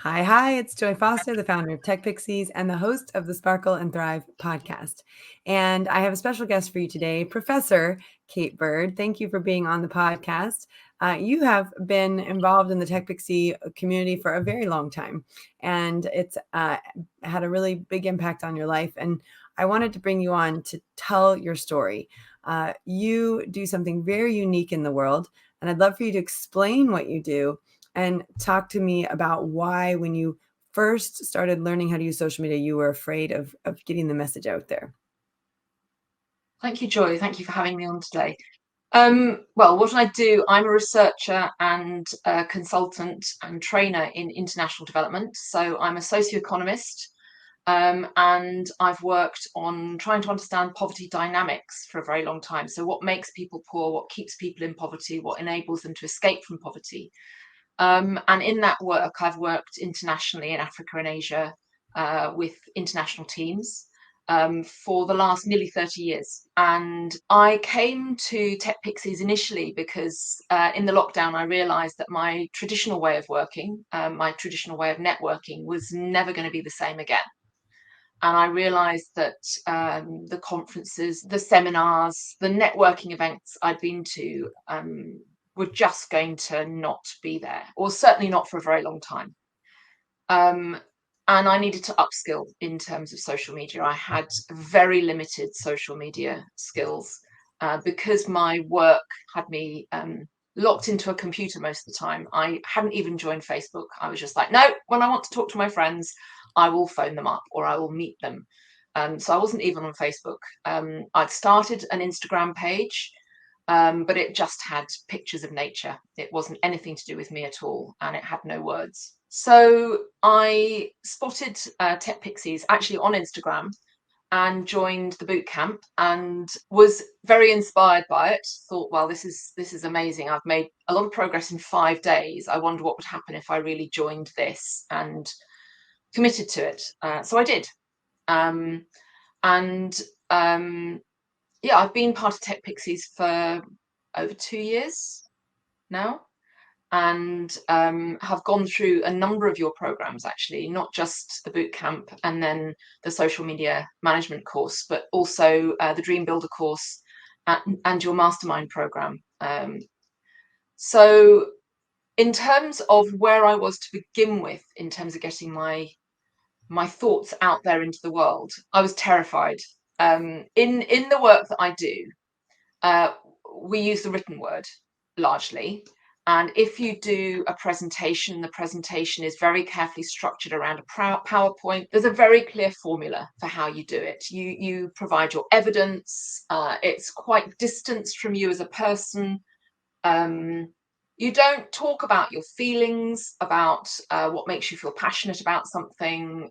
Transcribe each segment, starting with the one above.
Hi, it's Joy Foster, the founder of TechPixies and the host of the Sparkle and Thrive podcast. And I have a special guest for you today, Professor Kate Bird. Thank you for being on the podcast. You have been involved in the TechPixie community for a very long time, and it's had a really big impact on your life. And I wanted to bring you on to tell your story. You do something very unique in the world, and I'd love for you to explain what you do and talk to me about why, when you first started learning how to use social media, you were afraid of getting the message out there. Thank you, Joy. Thank you for having me on today. Well, what I do, I'm a researcher and a consultant and trainer in international development. So I'm a socioeconomist, and I've worked on trying to understand poverty dynamics for a very long time. So what makes people poor, what keeps people in poverty, what enables them to escape from poverty. And in that work, I've worked internationally in Africa and Asia with international teams for the last nearly 30 years. And I came to TechPixies initially because in the lockdown, I realized that my traditional way of working, my traditional way of networking was never going to be the same again. And I realized that the conferences, the seminars, the networking events I'd been to were just going to not be there, or certainly not for a very long time. Um, and I needed to upskill in terms of social media. I had very limited social media skills because my work had me locked into a computer most of the time. I hadn't even joined Facebook. I was just like, no, when I want to talk to my friends, I will phone them up or I will meet them. So I wasn't even on Facebook. I'd started an Instagram page, but it just had pictures of nature. It wasn't anything to do with me at all, and it had no words. So I spotted TechPixies actually on Instagram and joined the boot camp and was very inspired by it. Thought, well, this is amazing. I've made a lot of progress in 5 days. I wonder what would happen if I really joined this and committed to it. So I did. Um, and yeah, I've been part of TechPixies for over 2 years now, and have gone through a number of your programs, actually, not just the boot camp and then the social media management course, but also the Dream Builder course and your mastermind program. So in terms of where I was to begin with, in terms of getting my thoughts out there into the world, I was terrified. In the work that I do, uh, we use the written word largely. And if you do a presentation, the presentation is very carefully structured around a PowerPoint. There's a very clear formula for how you do it. You provide your evidence. It's quite distanced from you as a person. You don't talk about your feelings, about what makes you feel passionate about something.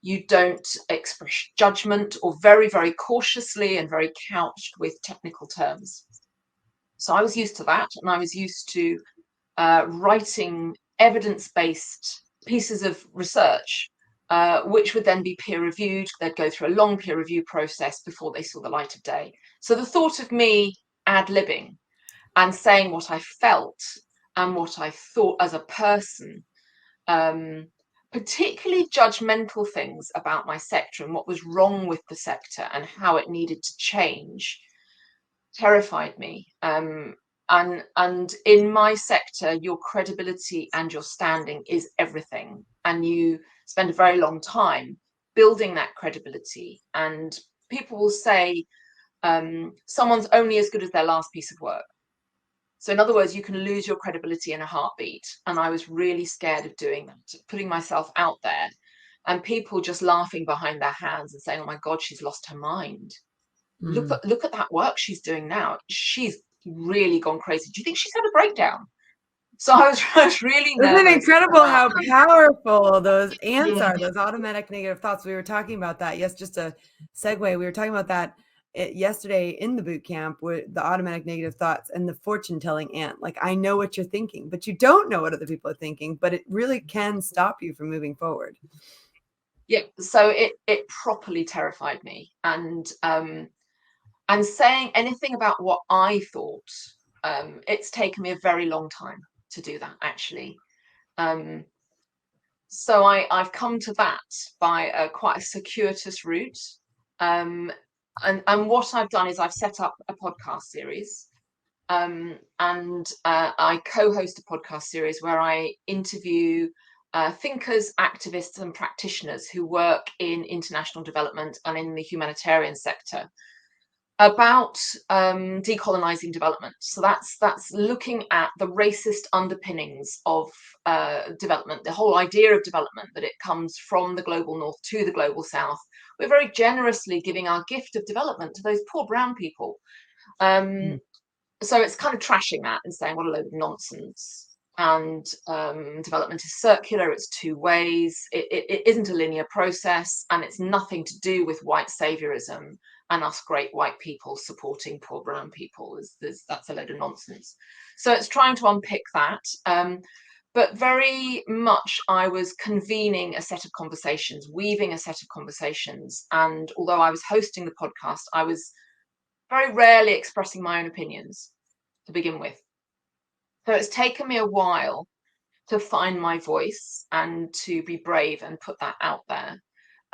You don't express judgment, or very, very cautiously and very couched with technical terms. So I was used to that, and I was used to writing evidence-based pieces of research, which would then be peer reviewed. They'd go through a long peer review process before they saw the light of day. So the thought of me ad-libbing and saying what I felt and what I thought as a person, particularly judgmental things about my sector and what was wrong with the sector and how it needed to change, terrified me. And in my sector, your credibility and your standing is everything, and you spend a very long time building that credibility. And people will say someone's only as good as their last piece of work. So in other words, you can lose your credibility in a heartbeat. And I was really scared of doing that, putting myself out there and people just laughing behind their hands and saying, oh my God, she's lost her mind. Look at that work she's doing now. She's really gone crazy. Do you think she's had a breakdown? So I was really Isn't it nervous incredible about. how powerful those ants Yeah. are, those automatic negative thoughts? We were talking about that. Yes, just a segue. We were talking about that yesterday in the boot camp, with the automatic negative thoughts and the fortune telling ant. Like, I know what you're thinking, but you don't know what other people are thinking, but it really can stop you from moving forward. Yeah. So it properly terrified me. And saying anything about what I thought, it's taken me a very long time to do that, actually. Um, So I've come to that by quite a circuitous route. And what I've done is I've set up a podcast series. And I co-host a podcast series where I interview thinkers, activists, and practitioners who work in international development and in the humanitarian sector about decolonizing development. So that's looking at the racist underpinnings of development, the whole idea of development, that it comes from the global north to the global south. We're very generously giving our gift of development to those poor brown people. Um, so it's kind of trashing that and saying what a load of nonsense. And development is circular, it's two ways, it isn't a linear process, and it's nothing to do with white saviorism and us great white people supporting poor brown people. That's a load of nonsense. So it's trying to unpick that. But very much I was convening a set of conversations, weaving a set of conversations. And although I was hosting the podcast, I was very rarely expressing my own opinions to begin with. So it's taken me a while to find my voice and to be brave and put that out there.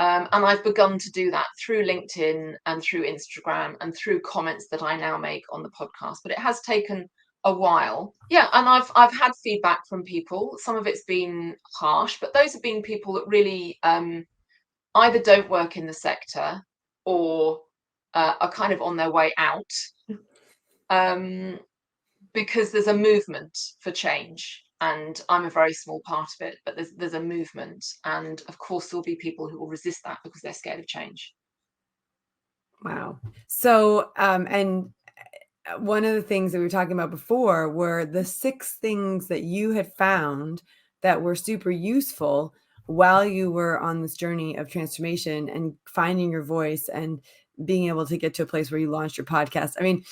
And I've begun to do that through LinkedIn and through Instagram and through comments that I now make on the podcast. But it has taken a while. Yeah, and I've had feedback from people. Some of it's been harsh, but those have been people that really either don't work in the sector or are kind of on their way out. Because there's a movement for change, and I'm a very small part of it, but there's a movement, and of course there'll be people who will resist that because they're scared of change. Wow. So, and one of the things that we were talking about before were the 6 things that you had found that were super useful while you were on this journey of transformation and finding your voice and being able to get to a place where you launched your podcast. I mean,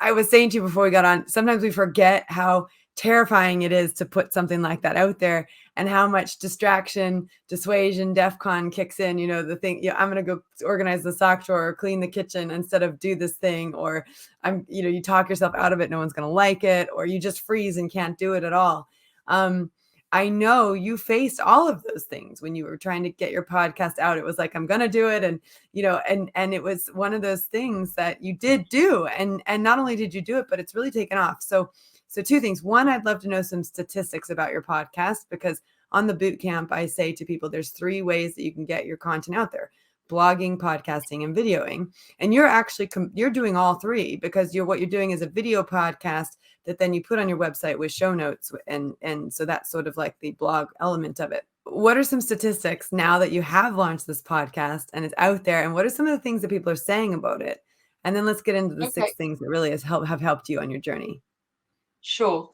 I was saying to you before we got on, sometimes we forget how terrifying it is to put something like that out there and how much distraction, dissuasion, DEFCON kicks in, the thing, I'm going to go organize the sock drawer or clean the kitchen instead of do this thing, or you talk yourself out of it. No one's going to like it, or you just freeze and can't do it at all. I know you faced all of those things when you were trying to get your podcast out. It was like, I'm going to do it. And, and it was one of those things that you did do. And not only did you do it, but it's really taken off. So 2 things. One, I'd love to know some statistics about your podcast, because on the boot camp, I say to people, there's 3 ways that you can get your content out there: blogging, podcasting, and videoing. And you're actually, you're doing all 3, because what you're doing is a video podcast that then you put on your website with show notes. And so that's sort of like the blog element of it. What are some statistics now that you have launched this podcast and it's out there? And what are some of the things that people are saying about it? And then let's get into the 6 things that really have helped you on your journey. Sure.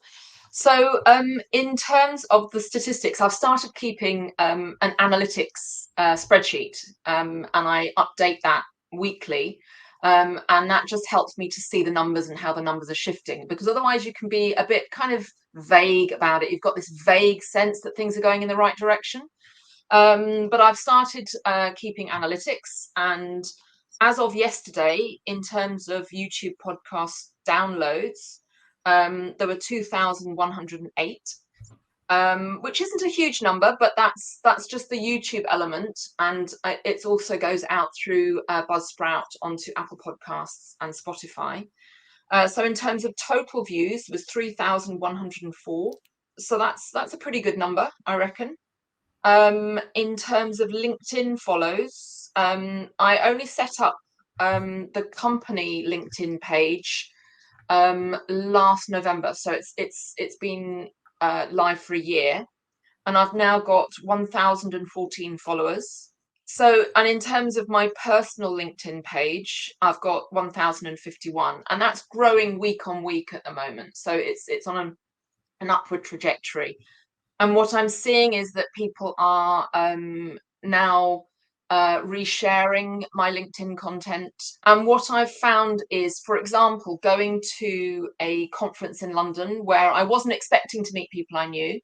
So in terms of the statistics, I've started keeping an analytics spreadsheet, and I update that weekly. And that just helps me to see the numbers and how the numbers are shifting, because otherwise you can be a bit kind of vague about it. You've got this vague sense that things are going in the right direction. But I've started keeping analytics, and as of yesterday, in terms of YouTube podcast downloads, there were 2,108, which isn't a huge number, but that's just the YouTube element, and it also goes out through Buzzsprout onto Apple Podcasts and Spotify. So in terms of total views, was 3,104. So that's a pretty good number, I reckon. In terms of LinkedIn follows, I only set up the company LinkedIn page last November, so it's been live for a year, and I've now got 1,014 followers. So, and in terms of my personal LinkedIn page, I've got 1,051, and that's growing week on week at the moment. So it's on an upward trajectory. And what I'm seeing is that people are now resharing my LinkedIn content. And what I've found is, for example, going to a conference in London where I wasn't expecting to meet people I knew.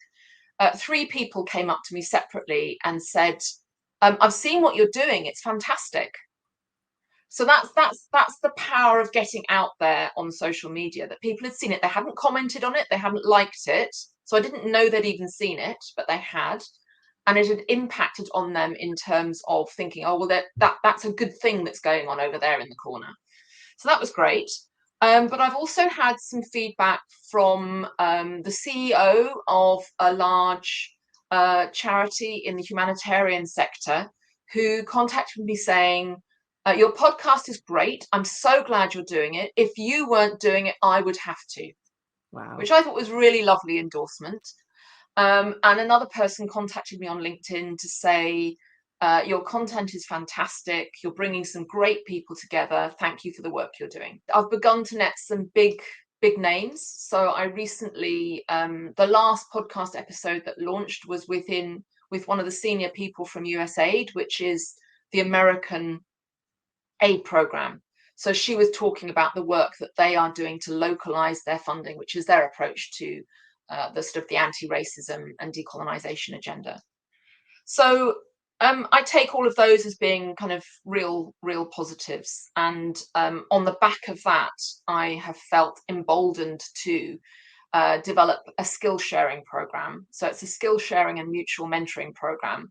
3 people came up to me separately and said, I've seen what you're doing, it's fantastic. So that's the power of getting out there on social media, that people had seen it. They hadn't commented on it, they hadn't liked it. So I didn't know they'd even seen it, but they had. and it had impacted on them in terms of thinking, oh, well, that's a good thing that's going on over there in the corner. So that was great. But I've also had some feedback from the CEO of a large charity in the humanitarian sector who contacted me saying, your podcast is great. I'm so glad you're doing it. If you weren't doing it, I would have to. Wow. Which I thought was really lovely endorsement. And another person contacted me on LinkedIn to say, your content is fantastic. You're bringing some great people together. Thank you for the work you're doing. I've begun to net some big names. So I recently, the last podcast episode that launched was with one of the senior people from USAID, which is the American aid program. So she was talking about the work that they are doing to localize their funding, which is their approach to the sort of the anti-racism and decolonization agenda. So I take all of those as being kind of real positives. And on the back of that, I have felt emboldened to develop a skill sharing program. So it's a skill sharing and mutual mentoring program,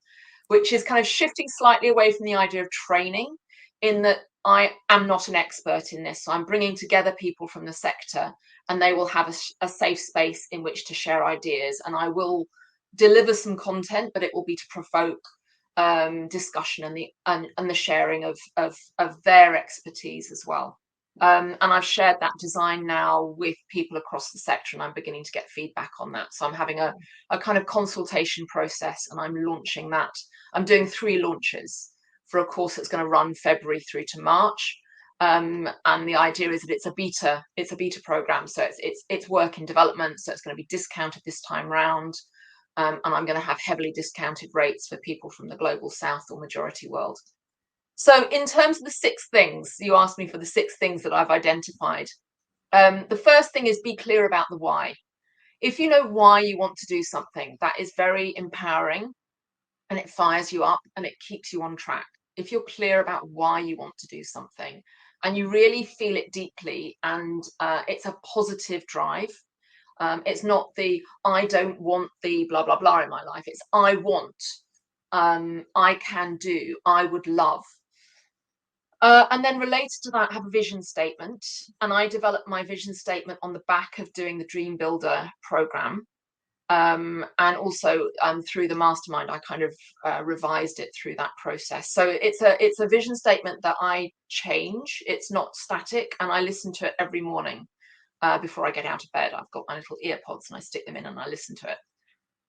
which is kind of shifting slightly away from the idea of training, in that I am not an expert in this. So I'm bringing together people from the sector, and they will have a safe space in which to share ideas. And I will deliver some content, but it will be to provoke discussion and the sharing of their expertise as well. And I've shared that design now with people across the sector, and I'm beginning to get feedback on that. So I'm having a kind of consultation process, and I'm launching that. I'm doing 3 launches for a course that's going to run February through to March. And the idea is that it's a beta program. So it's work in development. So it's going to be discounted this time round. And I'm going to have heavily discounted rates for people from the global south or majority world. So in terms of the 6 things, you asked me for the 6 things that I've identified. The first thing is be clear about the why. If you know why you want to do something, that is very empowering, and it fires you up and it keeps you on track. If you're clear about why you want to do something and you really feel it deeply, and it's a positive drive, it's not the I don't want the blah, blah, blah in my life. It's I want, I can do, I would love. And then related to that, have a vision statement. And I developed my vision statement on the back of doing the Dream Builder program. And also through the mastermind, I kind of revised it through that process. So it's a vision statement that I change. It's not static, and I listen to it every morning before I get out of bed. I've got my little ear pods and I stick them in and I listen to it.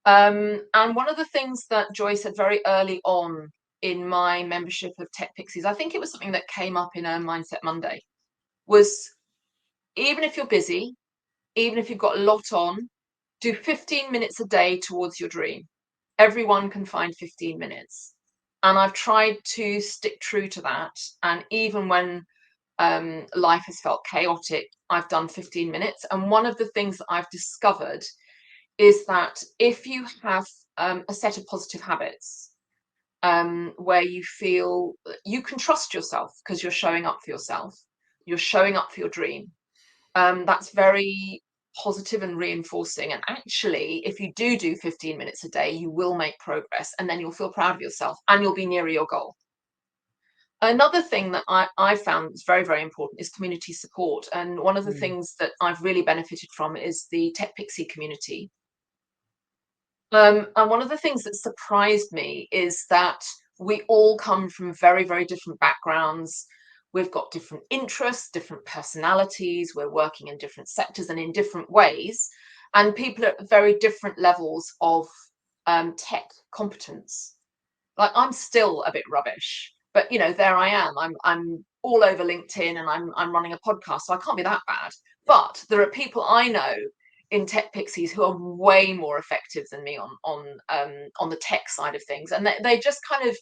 And one of the things that Joy said very early on in my membership of TechPixies, I think it was something that came up in a Mindset Monday, was even if you're busy, even if you've got a lot on, do 15 minutes a day towards your dream. Everyone can find 15 minutes. And I've tried to stick true to that. And even when life has felt chaotic, I've done 15 minutes. And one of the things that I've discovered is that if you have a set of positive habits, where you feel you can trust yourself because you're showing up for yourself, you're showing up for your dream, that's very positive and reinforcing. And actually, if you do 15 minutes a day, you will make progress, and then you'll feel proud of yourself and you'll be nearer your goal. Another thing that I found is very, very important is community support. And one of the things that I've really benefited from is the TechPixie community. And one of the things that surprised me is that we all come from very, very different backgrounds. We've got different interests, different personalities. We're working in different sectors and in different ways. And people at very different levels of tech competence. Like, I'm still a bit rubbish, but there I am. I'm all over LinkedIn, and I'm running a podcast, so I can't be that bad. But there are people I know in TechPixies who are way more effective than me on the tech side of things, and they just kind of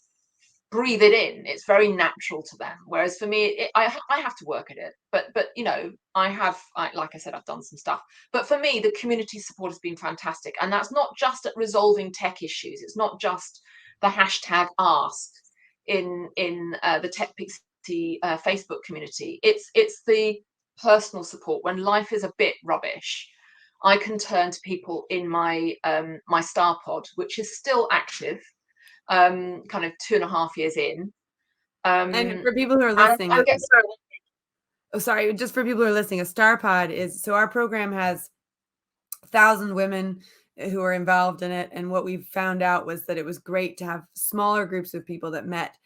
breathe it in. It's very natural to them, whereas for me, I have to work at it. But like I said, I've done some stuff. But for me, the community support has been fantastic, and that's not just at resolving tech issues. It's not just the hashtag ask in the TechPixie Facebook community. It's the personal support when life is a bit rubbish. I can turn to people in my my star pod, which is still active, kind of 2.5 years in. And for people who are And listening, I guess oh, sorry, just for people who are listening, a star pod is, so our program has 1,000 women who are involved in it. And what we found out was that it was great to have smaller groups of people that met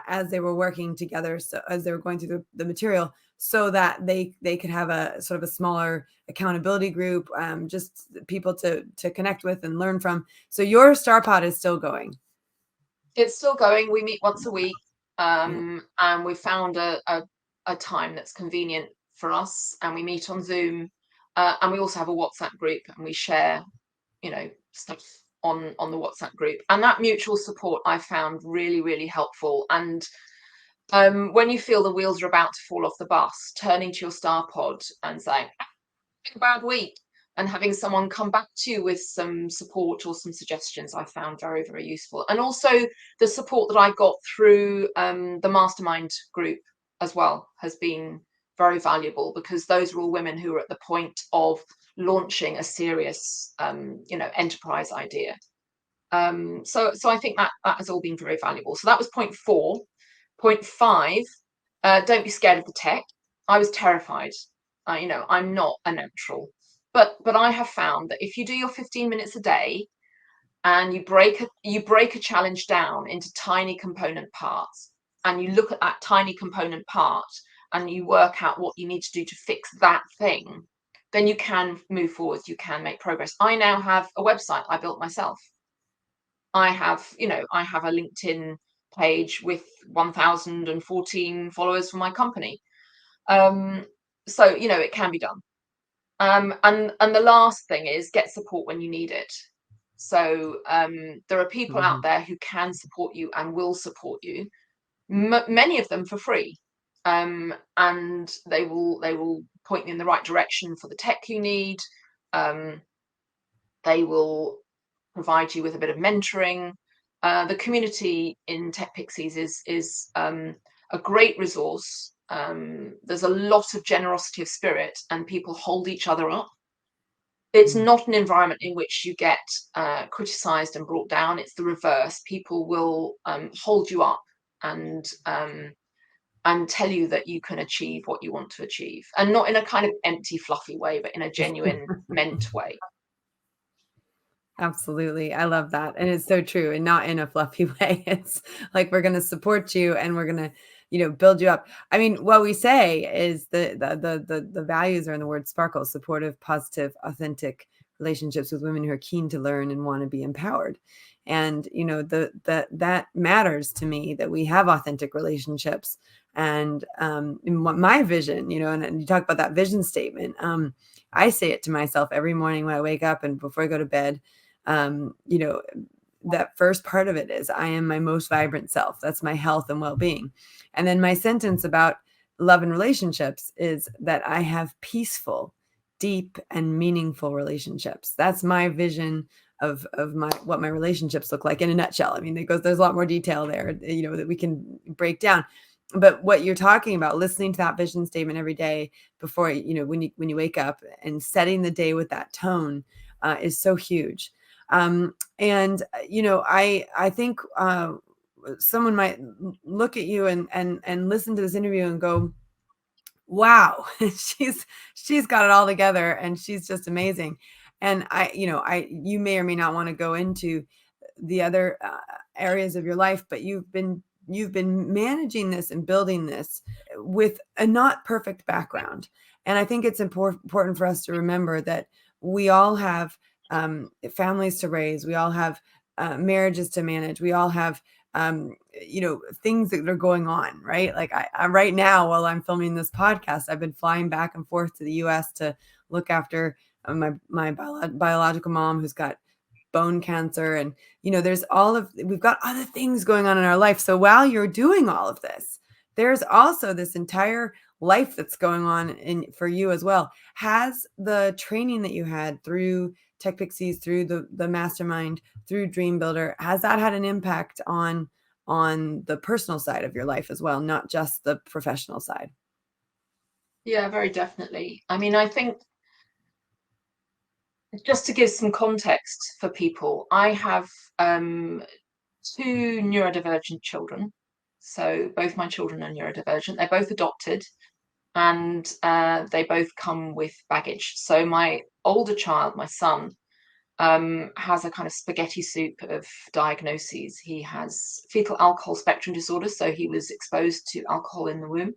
as they were working together, so as they were going through the material, so that they could have a sort of a smaller accountability group, just people to connect with and learn from. So your star pod is still going. it's still going. We meet once a week, Yeah. and we found a time that's convenient for us, and we meet on Zoom, and we also have a WhatsApp group, and we share, stuff on the WhatsApp group. And that mutual support I found really, really helpful. And when you feel the wheels are about to fall off the bus, turning to your star pod and saying, a bad week, and having someone come back to you with some support or some suggestions, I found very, very useful. And also the support that I got through the mastermind group as well has been very valuable, because those are all women who are at the point of launching a serious enterprise idea. So I think that has all been very valuable. So that was point 4. Point 5, don't be scared of the tech. I was terrified. I'm not a natural, but I have found that if you do your 15 minutes a day, and you break a challenge down into tiny component parts, and you look at that tiny component part, and you work out what you need to do to fix that thing, then you can move forward, you can make progress. I now have a website I built myself. I have a LinkedIn page with 1,014 followers for my company. So it can be done. And the last thing is, get support when you need it. So there are people out there who can support you and will support you, many of them for free, and they will point you in the right direction for the tech you need. They will provide you with a bit of mentoring. The community in TechPixies is a great resource. There's a lot of generosity of spirit, and people hold each other up. It's not an environment in which you get criticized and brought down. It's the reverse. People will hold you up and tell you that you can achieve what you want to achieve, and not in a kind of empty, fluffy way, but in a genuine, meant way. Absolutely. I love that. And it's so true, and not in a fluffy way. It's like, we're going to support you, and we're going to, build you up. I mean, what we say is the values are in the word sparkle: supportive, positive, authentic relationships with women who are keen to learn and want to be empowered. And, that matters to me, that we have authentic relationships. And in my vision, and you talk about that vision statement. I say it to myself every morning when I wake up and before I go to bed. That first part of it is, I am my most vibrant self. That's my health and well-being. And then my sentence about love and relationships is that I have peaceful, deep, and meaningful relationships. That's my vision of what my relationships look like in a nutshell. I mean, there's a lot more detail there, that we can break down. But what you're talking about, listening to that vision statement every day before, when you wake up, and setting the day with that tone, is so huge. And I think someone might look at you and listen to this interview and go, wow, she's got it all together, and she's just amazing. And you may or may not want to go into the other areas of your life, but you've been managing this and building this with a not perfect background. And I think it's important for us to remember that we all have families to raise. We all have marriages to manage. We all have things that are going on, right? Like I right now, while I'm filming this podcast, I've been flying back and forth to the US to look after my biological mom, who's got bone cancer. And we've got other things going on in our life. So while you're doing all of this, there's also this entire life that's going on for you as well. Has the training that you had through TechPixies, through the mastermind, through Dream Builder, has that had an impact on the personal side of your life as well, not just the professional side? Yeah, very definitely. I mean, I think Just to give some context for people, I have two neurodivergent children. So both my children are neurodivergent. They're both adopted, and they both come with baggage. So my older child, my son, has a kind of spaghetti soup of diagnoses. He has fetal alcohol spectrum disorder, so he was exposed to alcohol in the womb.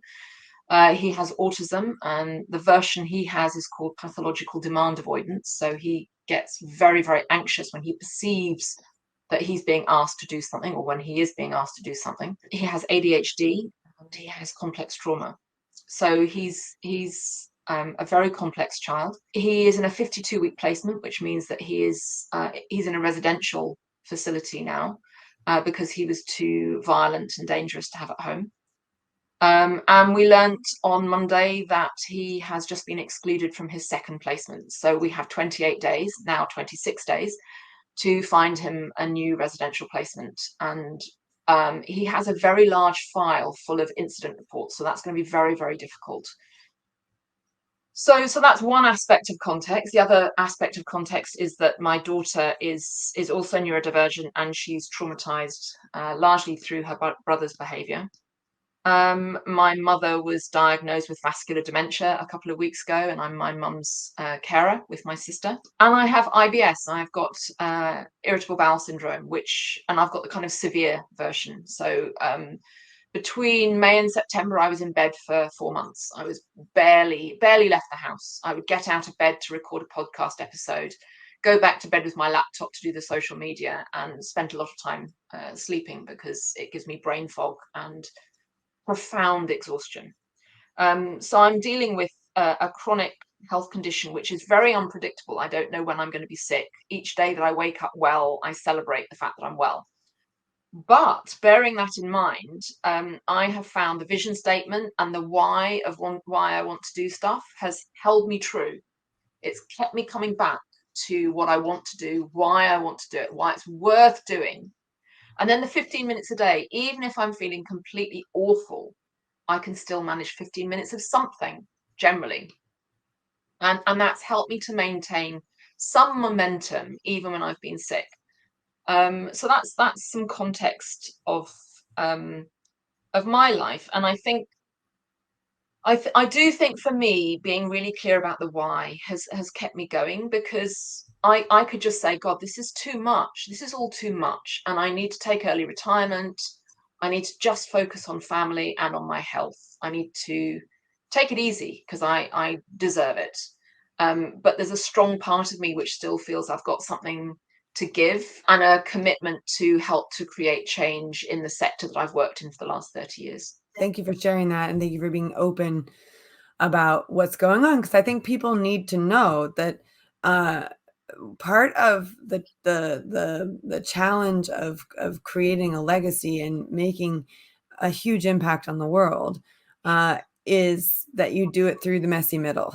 He has autism, and the version he has is called pathological demand avoidance. So he gets very, very anxious when he perceives that he's being asked to do something, or when he is being asked to do something. He has ADHD, and he has complex trauma. So he's a very complex child. He is in a 52-week placement, which means that he's in a residential facility now, because he was too violent and dangerous to have at home. And we learnt on Monday that he has just been excluded from his second placement. So we have 28 days, now 26 days, to find him a new residential placement. And he has a very large file full of incident reports. So that's going to be very, very difficult. So that's one aspect of context. The other aspect of context is that my daughter is also neurodivergent, and she's traumatized largely through her brother's behavior. My mother was diagnosed with vascular dementia a couple of weeks ago, and I'm my mum's carer with my sister. And I have IBS. I've got irritable bowel syndrome, and I've got the kind of severe version. So between May and September, I was in bed for 4 months. I was barely left the house. I would get out of bed to record a podcast episode, go back to bed with my laptop to do the social media, and spent a lot of time sleeping, because it gives me brain fog and profound exhaustion. So I'm dealing with a chronic health condition which is very unpredictable. I don't know when I'm going to be sick. Each day that I wake up well, I celebrate the fact that I'm well. But bearing that in mind, I have found the vision statement and the why I want to do stuff has held me true. It's kept me coming back to what I want to do, why I want to do it, why it's worth doing. And then the 15 minutes a day, even if I'm feeling completely awful, I can still manage 15 minutes of something generally. And that's helped me to maintain some momentum even when I've been sick. So that's some context of my life. And I think I do think for me, being really clear about the why has kept me going, because I could just say, God, this is too much. This is all too much. And I need to take early retirement. I need to just focus on family and on my health. I need to take it easy because I deserve it. But there's a strong part of me which still feels I've got something to give, and a commitment to help to create change in the sector that I've worked in for the last 30 years. Thank you for sharing that, and thank you for being open about what's going on, because I think people need to know that part of the challenge of creating a legacy and making a huge impact on the world is that you do it through the messy middle.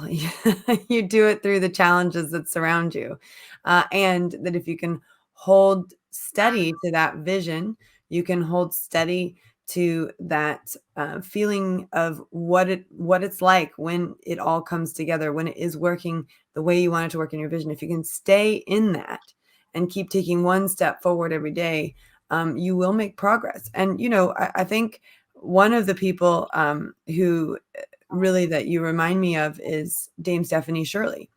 You do it through the challenges that surround you, and that if you can hold steady to that vision, you can hold steady to that feeling of what it's like when it all comes together, when it is working the way you want it to work in your vision. If you can stay in that and keep taking one step forward every day, you will make progress. And, I think one of the people who really that you remind me of is Dame Stephanie Shirley.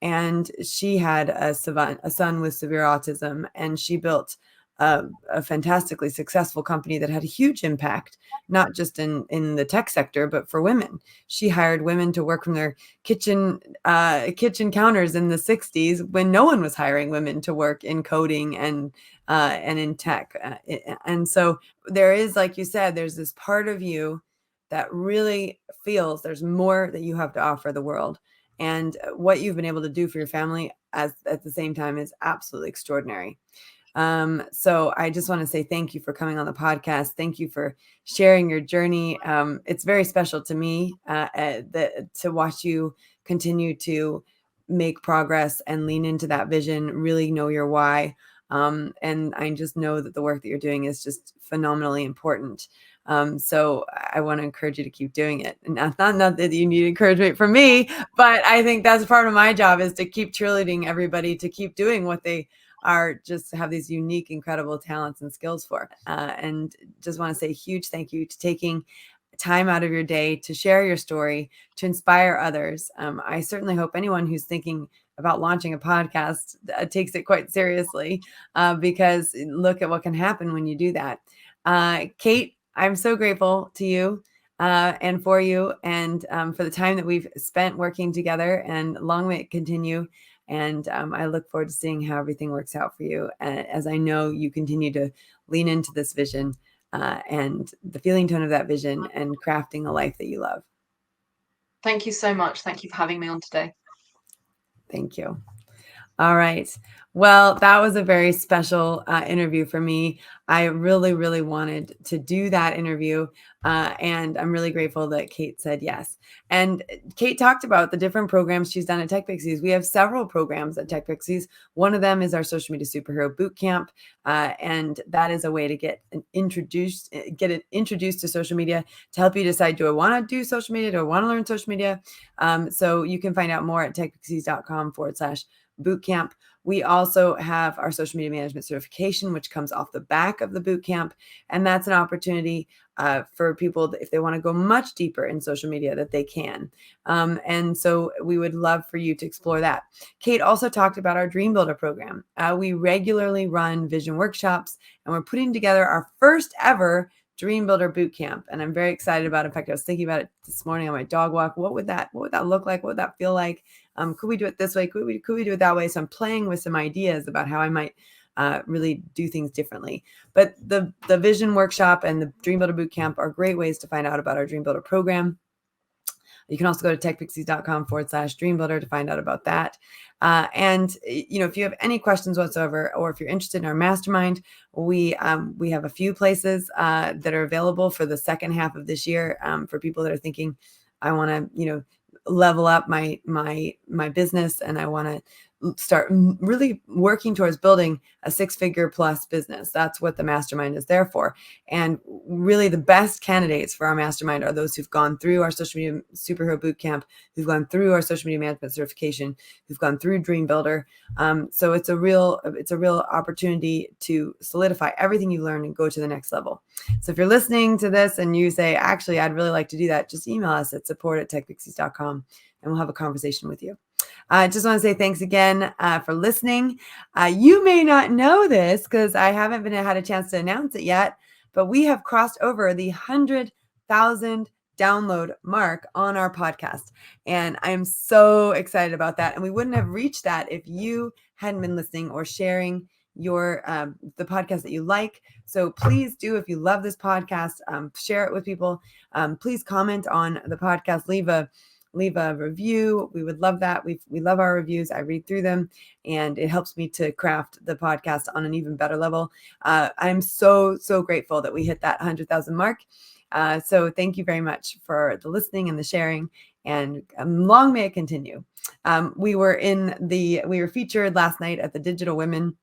And she had a son with severe autism, and she built a fantastically successful company that had a huge impact, not just in the tech sector, but for women. She hired women to work from their kitchen counters in the 60s, when no one was hiring women to work in coding and in tech. And so there is, like you said, there's this part of you that really feels there's more that you have to offer the world. And what you've been able to do for your family at the same time is absolutely extraordinary. So I just want to say thank you for coming on the podcast. Thank you for sharing your journey. It's very special to me to watch you continue to make progress and lean into that vision, really know your why. And I just know that the work that you're doing is just phenomenally important. So I want to encourage you to keep doing it. And not that you need encouragement from me, but I think that's part of my job, is to keep cheerleading everybody to keep doing what they are, just have these unique, incredible talents and skills for. And just want to say a huge thank you to taking time out of your day to share your story, to inspire others. I certainly hope anyone who's thinking about launching a podcast takes it quite seriously, because look at what can happen when you do that. Kate, I'm so grateful to you and for you, and for the time that we've spent working together, and long may it continue. And I look forward to seeing how everything works out for you, as I know you continue to lean into this vision, and the feeling tone of that vision, and crafting a life that you love. Thank you so much. Thank you for having me on today. Thank you. All right. Well, that was a very special interview for me. I really, really wanted to do that interview. And I'm really grateful that Kate said yes. And Kate talked about the different programs she's done at TechPixies. We have several programs at TechPixies. One of them is our Social Media Superhero Bootcamp. And that is a way to get introduced to social media, to help you decide, do I want to do social media? Do I want to learn social media? So you can find out more at techpixies.com/bootcamp. We also have our social media management certification, which comes off the back of the bootcamp. And that's an opportunity for people, if they want to go much deeper in social media, that they can. And so we would love for you to explore that. Kate also talked about our Dream Builder program. We regularly run vision workshops, and we're putting together our first ever Dream Builder Bootcamp. And I'm very excited about it. In fact, I was thinking about it this morning on my dog walk. What would that look like? What would that feel like? Could we do it this way? Could we do it that way? So I'm playing with some ideas about how I might really do things differently. But the Vision Workshop and the Dream Builder Bootcamp are great ways to find out about our Dream Builder program. You can also go to techpixies.com/dreambuilder to find out about that. And if you have any questions whatsoever, or if you're interested in our mastermind, we have a few places that are available for the second half of this year, for people that are thinking, I want to level up my business, and I want to start really working towards building a 6-figure plus business. That's what the mastermind is there for. And really the best candidates for our mastermind are those who've gone through our Social Media Superhero Bootcamp, who've gone through our social media management certification, who've gone through Dream Builder. So it's a real opportunity to solidify everything you learn and go to the next level. So if you're listening to this and you say, actually, I'd really like to do that, just email us at support@techpixies.com, and we'll have a conversation with you. I just want to say thanks again for listening. You may not know this, because I haven't had a chance to announce it yet, but we have crossed over the 100,000 download mark on our podcast. And I'm so excited about that. And we wouldn't have reached that if you hadn't been listening or sharing your the podcast that you like. So please do, if you love this podcast, share it with people. Please comment on the podcast, leave a review. We would love that. We love our reviews. I read through them, and it helps me to craft the podcast on an even better level. I'm so grateful that we hit that 100,000 mark. So thank you very much for the listening and the sharing, and long may it continue. We were featured last night at the Digital Women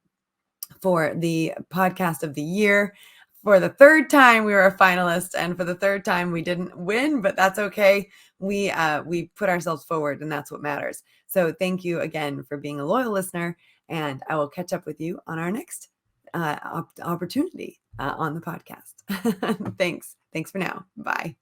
for the podcast of the year. For the third time, we were a finalist, and for the third time, we didn't win, but that's okay. We put ourselves forward, and that's what matters. So thank you again for being a loyal listener, and I will catch up with you on our next opportunity on the podcast. Thanks for now. Bye.